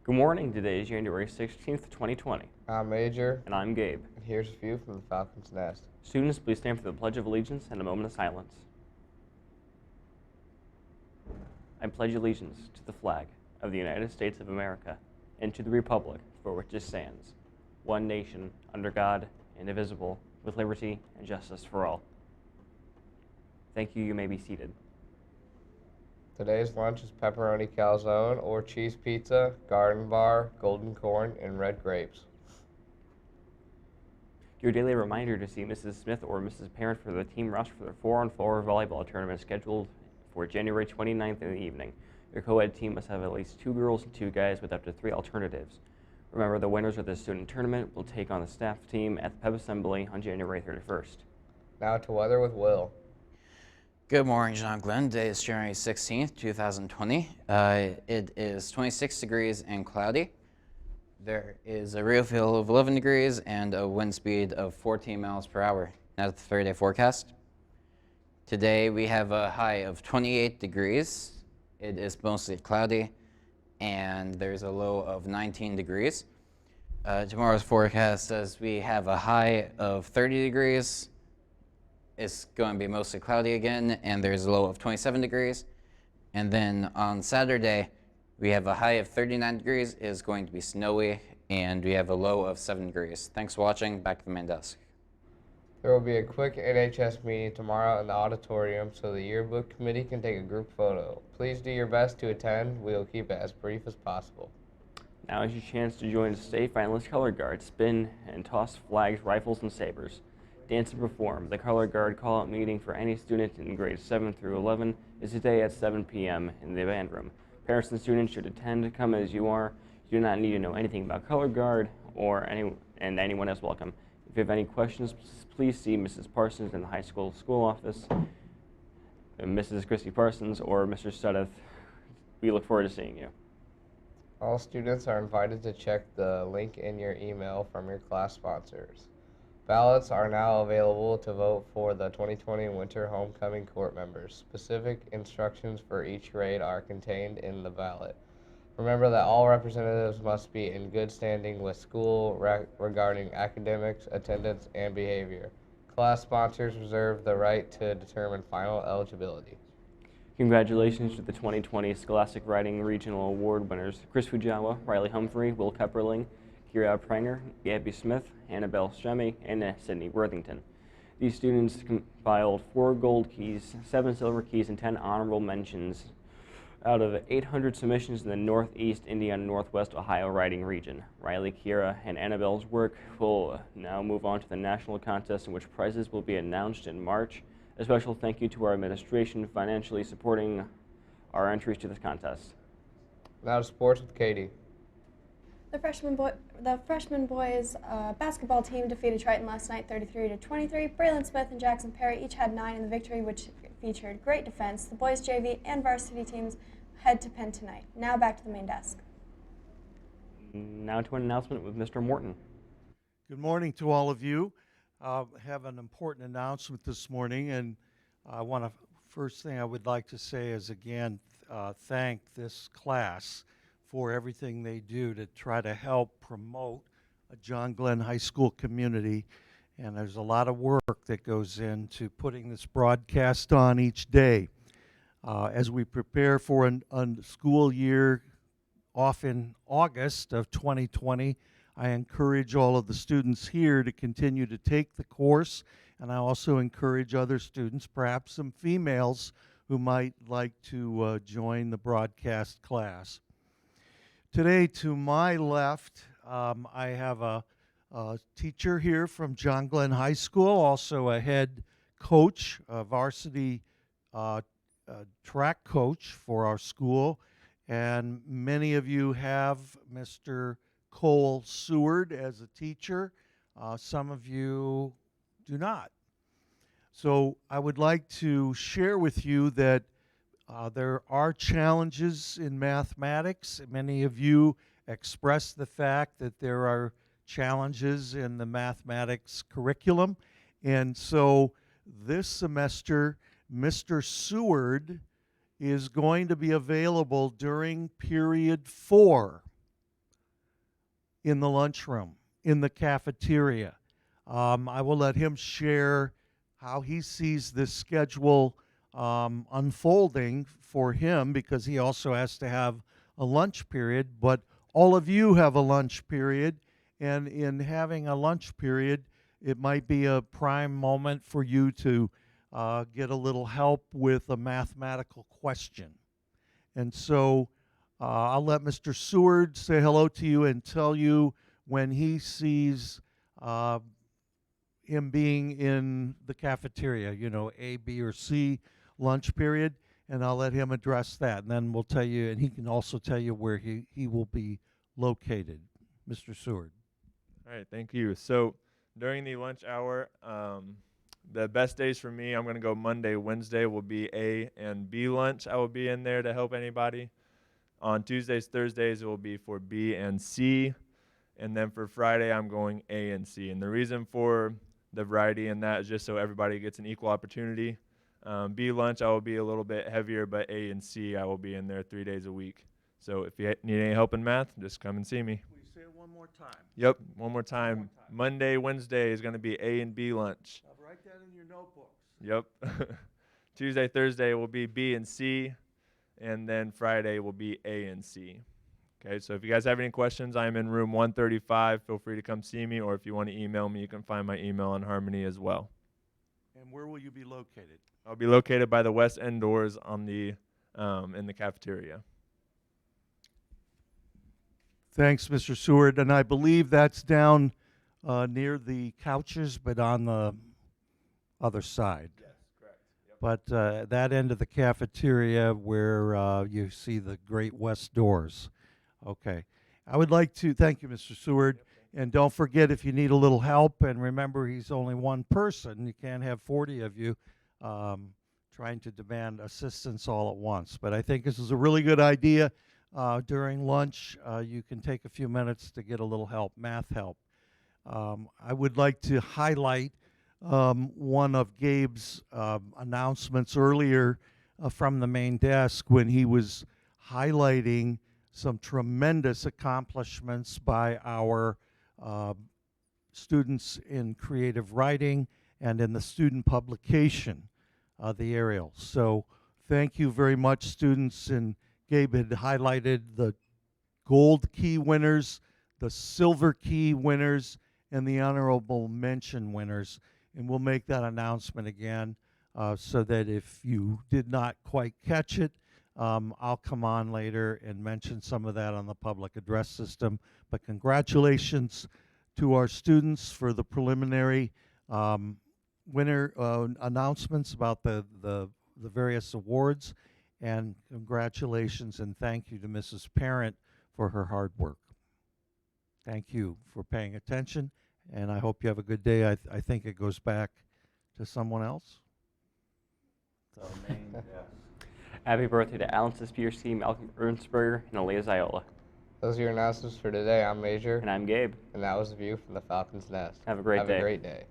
Good morning. Today is January 16th, 2020, I'm Major, and I'm Gabe. and here's a view from the Falcon's Nest. Students, please stand for the Pledge of Allegiance and a moment of silence. I pledge allegiance to the flag of the United States of America and to the republic for which it stands, one nation, under God, indivisible, with liberty and justice for all. Thank you. You may be seated. Today's lunch is pepperoni calzone or cheese pizza, garden bar, golden corn, and red grapes. Your daily reminder to see Mrs. Smith or Mrs. Parent for the team rush for their 4-on-4 volleyball tournament scheduled for January 29th in the evening. Your co-ed team must have at least 2 girls and 2 guys with up to 3 alternatives. Remember, the winners of the student tournament will take on the staff team at the Pep Assembly on January 31st. Now to weather with Will. Good morning, John Glenn. Today is January 16th, 2020. It is 26 degrees and cloudy. There is a real feel of 11 degrees and a wind speed of 14 miles per hour. Now the 30-day forecast. Today we have a high of 28 degrees. It is mostly cloudy, and there's a low of 19 degrees. Tomorrow's forecast says we have a high of 30 degrees. It's going to be mostly cloudy again, and there's a low of 27 degrees. And then on Saturday, we have a high of 39 degrees. It's going to be snowy, and we have a low of 7 degrees. Thanks for watching. Back to the main desk. There will be a quick NHS meeting tomorrow in the auditorium so the yearbook committee can take a group photo. Please do your best to attend. We will keep it as brief as possible. Now is your chance to join the state finalist color guard, spin and toss flags, rifles, and sabers. Dance and perform. The color guard call-out meeting for any student in grades 7 through 11 is today at 7 p.m. in the band room. Parents and students should attend. Come as you are. You do not need to know anything about color guard and anyone is welcome. If you have any questions, please see Mrs. Parsons in the high school office, Mrs. Christy Parsons, or Mr. Studeth. We look forward to seeing you. All students are invited to check the link in your email from your class sponsors. Ballots are now available to vote for the 2020 Winter Homecoming Court members. Specific instructions for each grade are contained in the ballot. Remember that all representatives must be in good standing with school regarding academics, attendance, and behavior. Class sponsors reserve the right to determine final eligibility. Congratulations to the 2020 Scholastic Writing Regional Award winners, Chris Fujawa, Riley Humphrey, Will Kepperling, Kira Pranger, Gabby Smith, Annabelle Shemi, and Sydney Worthington. These students compiled 4 gold keys, 7 silver keys, and 10 honorable mentions out of 800 submissions in the Northeast Indiana Northwest Ohio writing region. Riley, Kira, and Annabelle's work will now move on to the national contest in which prizes will be announced in March. A special thank you to our administration financially supporting our entries to this contest. Now to sports with Katie. The freshman boys basketball team defeated Triton last night 33-23. Braylon Smith and Jackson Perry each had 9 in the victory, which featured great defense. The boys JV and varsity teams head to Penn tonight. Now back to the main desk. Now to an announcement with Mr. Morton. Good morning to all of you. I have an important announcement this morning, and first thing I would like to say is again thank this class for everything they do to try to help promote a John Glenn High School community. And there's a lot of work that goes into putting this broadcast on each day. As we prepare for a school year off in August of 2020, I encourage all of the students here to continue to take the course, and I also encourage other students, perhaps some females, who might like to join the broadcast class. Today, to my left, I have a teacher here from John Glenn High School, also a head coach, a varsity track coach for our school, and many of you have Mr. Cole Seward as a teacher. Some of you do not. So I would like to share with you that there are challenges in mathematics. Many of you expressed the fact that there are challenges in the mathematics curriculum. And so this semester, Mr. Seward is going to be available during period 4. in the lunchroom, in the cafeteria. I will let him share how he sees this schedule unfolding for him, because he also has to have a lunch period, but all of you have a lunch period, and in having a lunch period, it might be a prime moment for you to get a little help with a mathematical question. And so I'll let Mr. Seward say hello to you and tell you when he sees him being in the cafeteria, you know, A, B, or C lunch period, and I'll let him address that. And then we'll tell you, and he can also tell you where he will be located. Mr. Seward. All right, thank you. So during the lunch hour, the best days for me, I'm going to go Monday, Wednesday will be A and B lunch. I will be in there to help anybody. On Tuesdays, Thursdays, it will be for B and C. And then for Friday, I'm going A and C. And the reason for the variety in that is just so everybody gets an equal opportunity. B lunch, I will be a little bit heavier, but A and C, I will be in there 3 days a week. So if you need any help in math, just come and see me. Will you say it one more time? Yep, one more time. Monday, Wednesday is going to be A and B lunch. I'll write that in your notebooks. Yep. Tuesday, Thursday will be B and C, and then Friday will be A and C. Okay, so if you guys have any questions, I'm in room 135. Feel free to come see me, or if you want to email me, you can find my email on Harmony as well. And where will you be located? I'll be located by the west end doors on the in the cafeteria. Thanks, Mr. Seward. And I believe that's down near the couches, but on the other side. Yes, correct. Yep. But that end of the cafeteria where you see the great west doors. Okay. I would like to thank you, Mr. Seward. Yep, and don't forget, if you need a little help, and remember, he's only one person. You can't have 40 of you trying to demand assistance all at once. But I think this is a really good idea. During lunch, you can take a few minutes to get a little help, math help. I would like to highlight one of Gabe's announcements earlier from the main desk when he was highlighting some tremendous accomplishments by our students in creative writing and in the student publication, the Ariel. So thank you very much, students. And Gabe had highlighted the gold key winners, the silver key winners, and the honorable mention winners. And we'll make that announcement again so that if you did not quite catch it, I'll come on later and mention some of that on the public address system. But congratulations to our students for the preliminary winner announcements about the various awards. And congratulations and thank you to Mrs. Parent for her hard work. Thank you for paying attention, and I hope you have a good day. I think it goes back to someone else. Happy birthday to Alan Sispierski, Malcolm Ernstberger, and Aaliyah Ziola. Those are your announcements for today. I'm Major. And I'm Gabe. And that was the view from the Falcon's Nest. Have a great day. Have a great day.